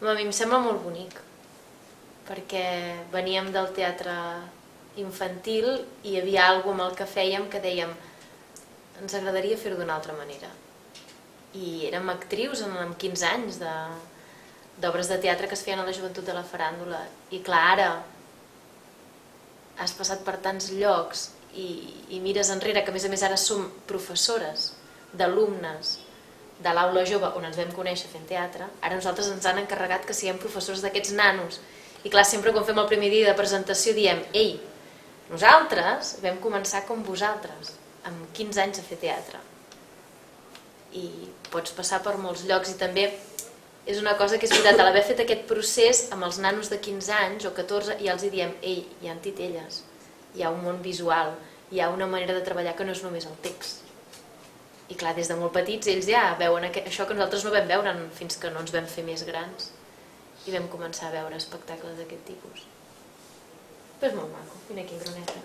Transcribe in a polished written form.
A mi em sembla molt bonic, perquè veníem del teatre infantil i hi havia alguna cosa amb el que fèiem que dèiem ens agradaria fer-ho d'una altra manera. I érem actrius amb 15 anys d'obres de teatre que es feien a la joventut de la faràndula. I clar, ara has passat per tants llocs i mires enrere, que a més ara som professores d'alumnes de l'aula jove on ens vam conèixer fent teatre. Ara nosaltres ens han encarregat que siguem professors d'aquests nanos. I clar, sempre quan fem el primer dia de presentació diem ei, nosaltres vam començar com vosaltres, amb 15 anys a fer teatre. I pots passar per molts llocs i també és una cosa que és veritat, a l'haver fet aquest procés amb els nanos de 15 anys o 14 ja els diem, ei, hi ha titelles, hi ha un món visual, hi ha una manera de treballar que no és només el text. I clar, des de molt petits ells ja veuen això que nosaltres no vam veure fins que no ens vam fer més grans i vam començar a veure espectacles d'aquest tipus. Però és molt maco, vine aquí, Groneta.